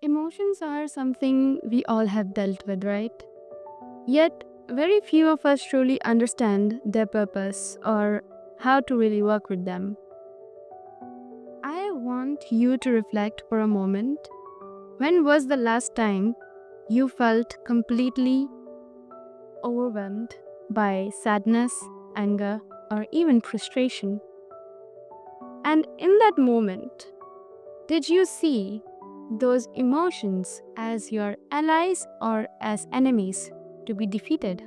Emotions are something we all have dealt with, right? Yet, very few of us truly understand their purpose or how to really work with them. I want you to reflect for a moment. When was the last time you felt completely overwhelmed by sadness, anger, or even frustration? And in that moment, did you see those emotions as your allies or as enemies to be defeated?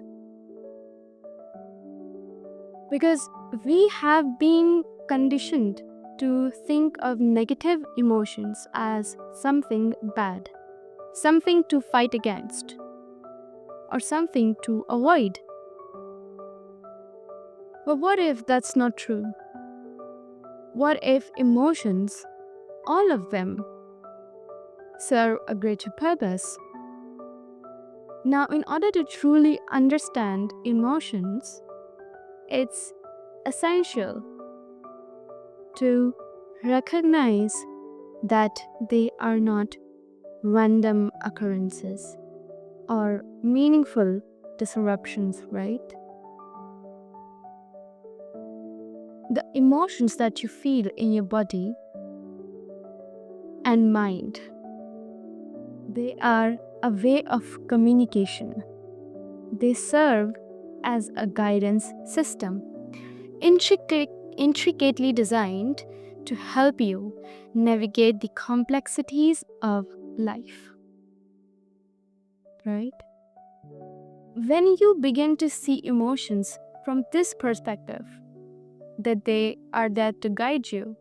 Because we have been conditioned to think of negative emotions as something bad, something to fight against, or something to avoid. But what if that's not true? What if emotions, all of them, serve a greater purpose? Now, in order to truly understand emotions, it's essential to recognize that they are not random occurrences or meaningful disruptions, right? The emotions that you feel in your body and mind, they are a way of communication. They serve as a guidance system, intricately designed to help you navigate the complexities of life, right? When you begin to see emotions from this perspective, that they are there to guide you,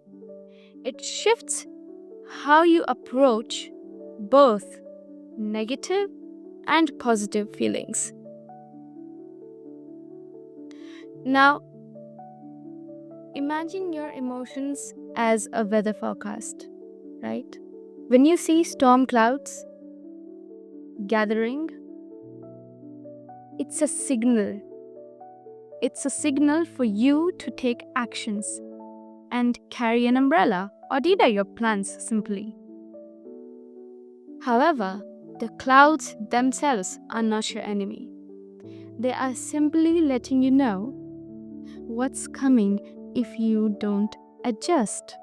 it shifts how you approach both negative and positive feelings. Now, imagine your emotions as a weather forecast, right? When you see storm clouds gathering, it's a signal. It's a signal for you to take actions and carry an umbrella or delay your plans simply. However, the clouds themselves are not your enemy. They are simply letting you know what's coming if you don't adjust.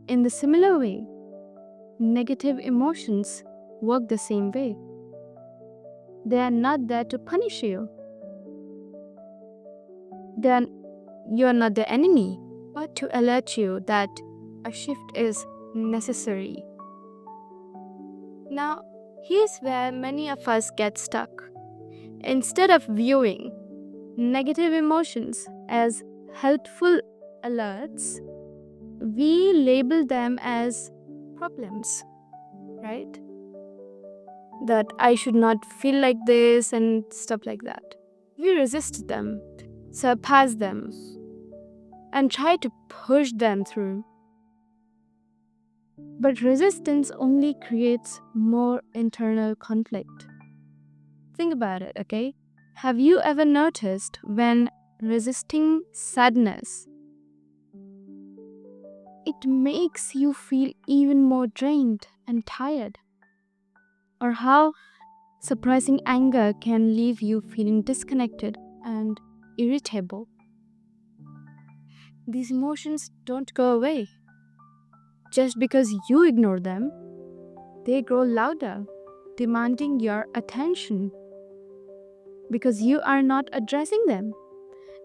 In the similar way, negative emotions work the same way. They are not there to punish you. Then you are not the enemy, but to alert you that a shift is necessary. Now, here's where many of us get stuck. Instead of viewing negative emotions as helpful alerts, we label them as problems, right? That I should not feel like this and stuff like that. We resist them, surpass them, and try to push them through. But resistance only creates more internal conflict. Think about it, okay? Have you ever noticed when resisting sadness, it makes you feel even more drained and tired? Or how suppressing anger can leave you feeling disconnected and irritable? These emotions don't go away. Just because you ignore them, they grow louder, demanding your attention because you are not addressing them.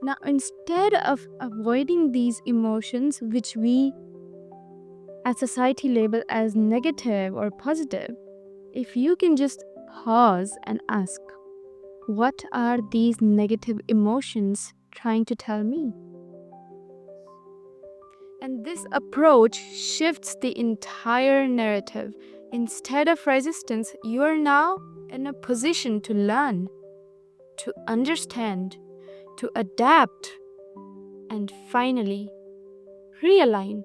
Now, instead of avoiding these emotions, which we as society label as negative or positive, if you can just pause and ask, what are these negative emotions trying to tell me? And this approach shifts the entire narrative. Instead of resistance, you are now in a position to learn, to understand, to adapt, and finally realign.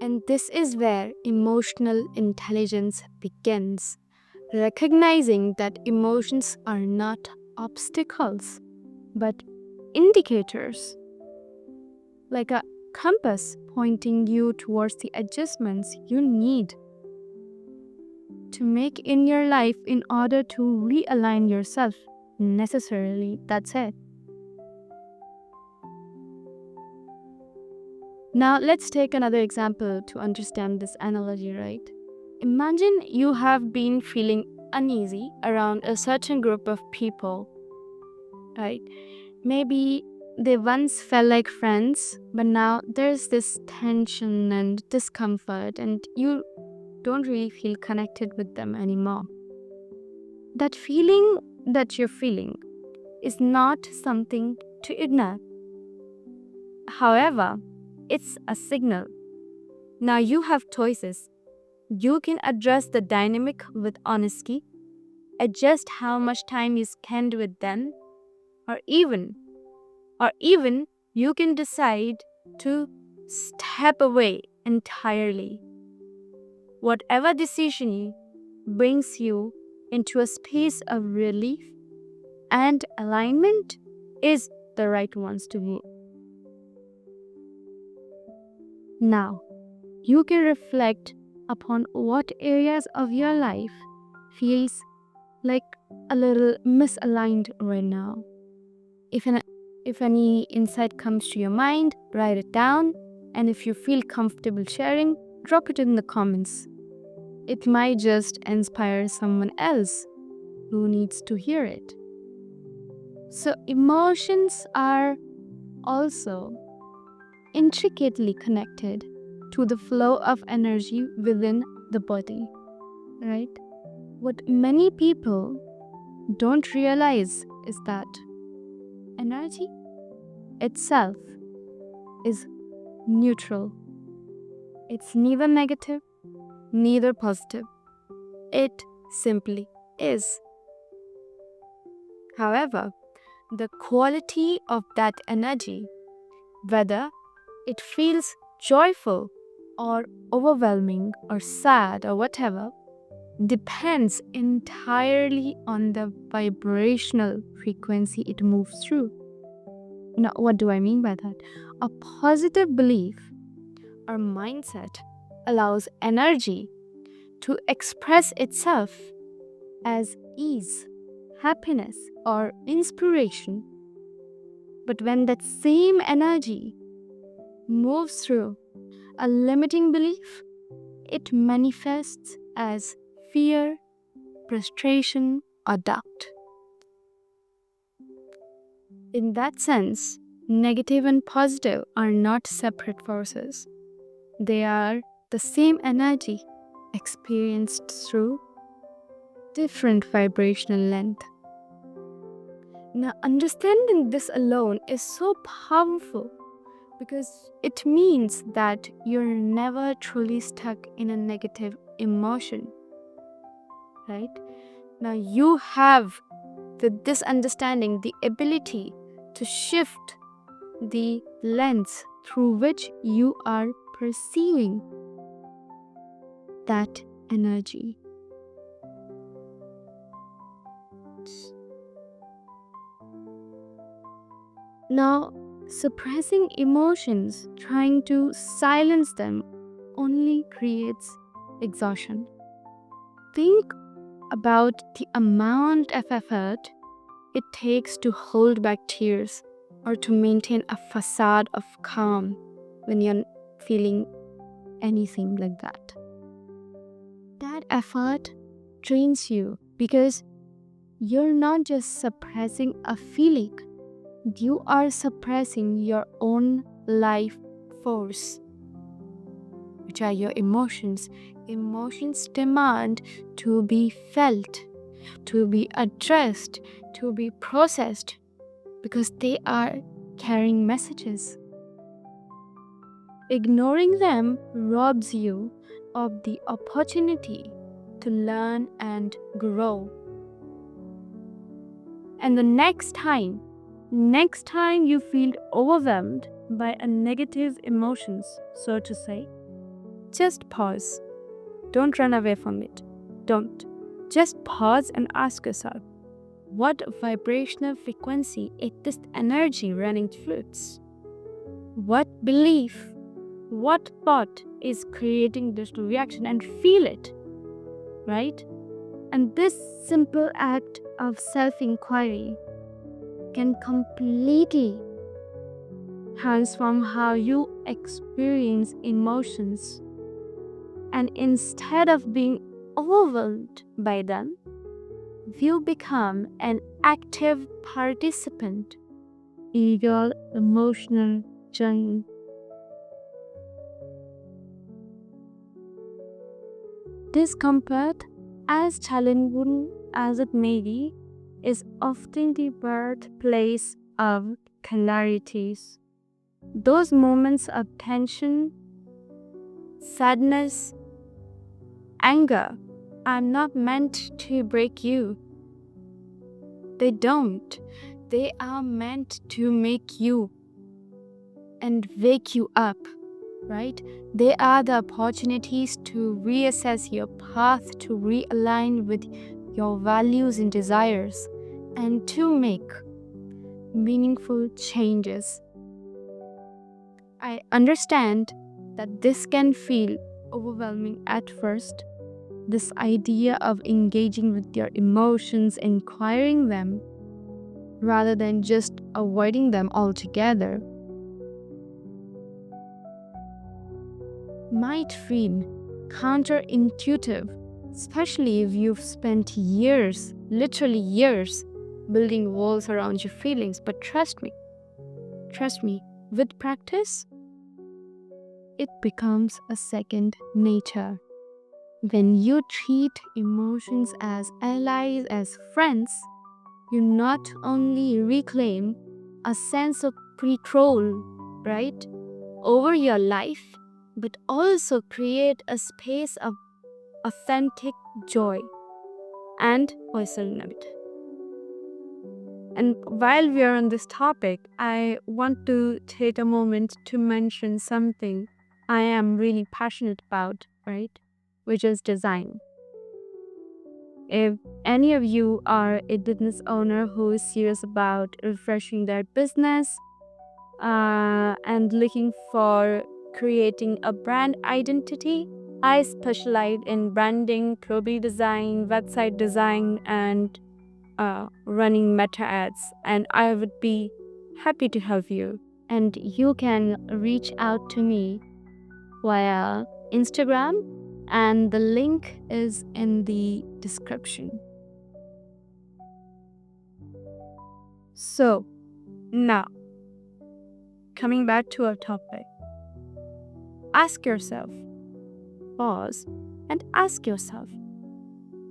And this is where emotional intelligence begins, recognizing that emotions are not obstacles, but indicators, like a compass pointing you towards the adjustments you need to make in your life in order to realign yourself necessarily. That's it. Now, let's take another example to understand this analogy, right? Imagine you have been feeling uneasy around a certain group of people, right? Maybe they once felt like friends, but now there's this tension and discomfort, and you don't really feel connected with them anymore. That feeling that you're feeling is not something to ignore. However, it's a signal. Now you have choices. You can address the dynamic with honesty, adjust how much time you spend with them, or even you can decide to step away entirely. Whatever decision brings you into a space of relief and alignment is the right ones to be. Now, you can reflect upon what areas of your life feels like a little misaligned right now. If any insight comes to your mind, write it down, and if you feel comfortable sharing, drop it in the comments. It might just inspire someone else who needs to hear it. So emotions are also intricately connected to the flow of energy within the body, right? What many people don't realize is that energy itself is neutral. It's neither negative, neither positive. It simply is. However, the quality of that energy, whether it feels joyful or overwhelming or sad or whatever, depends entirely on the vibrational frequency it moves through. Now, what do I mean by that? A positive belief or mindset allows energy to express itself as ease, happiness, or inspiration. But when that same energy moves through a limiting belief, it manifests as fear, frustration, or doubt. In that sense, negative and positive are not separate forces. They are the same energy experienced through different vibrational length. Now, understanding this alone is so powerful because it means that you're never truly stuck in a negative emotion, right? Now, you have, with this understanding, the ability to shift the lens through which you are perceiving that energy. Now, suppressing emotions, trying to silence them, only creates exhaustion. Think about the amount of effort it takes to hold back tears or to maintain a facade of calm when you're feeling anything like that. That effort drains you because you're not just suppressing a feeling, you are suppressing your own life force, which are your emotions. Emotions demand to be felt, to be addressed, to be processed, because they are carrying messages. Ignoring them robs you of the opportunity to learn and grow. And the next time you feel overwhelmed by a negative emotions, so to say, just pause. Don't run away from it. Don't. Just pause and ask yourself, what vibrational frequency is this energy running through? what belief, what thought is creating this reaction, and feel it, right? And this simple act of self-inquiry can completely transform how you experience emotions. And instead of being overwhelmed by them, you become an active participant in your emotional journey. Discomfort, as challenging as it may be, is often the birthplace of clarities. Those moments of tension, sadness, anger are not meant to break you. They don't. They are meant to make you and wake you up, right? They are the opportunities to reassess your path, to realign with your values and desires, and to make meaningful changes. I understand that this can feel overwhelming at first. This idea of engaging with your emotions, inquiring them, rather than just avoiding them altogether, might feel counterintuitive, especially if you've spent years, literally years, building walls around your feelings. But trust me, with practice, it becomes a second nature. When you treat emotions as allies, as friends, you not only reclaim a sense of control, right, over your life, but also create a space of authentic joy and fulfillment. And while we are on this topic, I want to take a moment to mention something I am really passionate about, right? Which is design. If any of you are a business owner who is serious about refreshing their business and looking for creating a brand identity, I specialize in branding, copy design, website design, and running meta ads. And I would be happy to help you. And you can reach out to me via Instagram, and the link is in the description. So, now, coming back to our topic, ask yourself, pause, and ask yourself,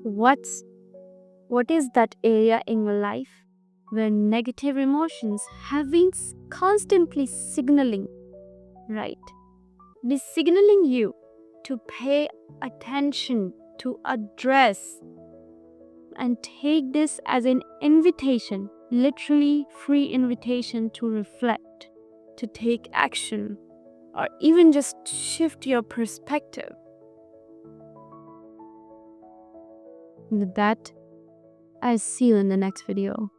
what is that area in your life where negative emotions have been constantly signaling, right? Be signaling you to pay attention, to address, and take this as an invitation, literally free invitation to reflect, to take action, or even just shift your perspective. With that, I'll see you in the next video.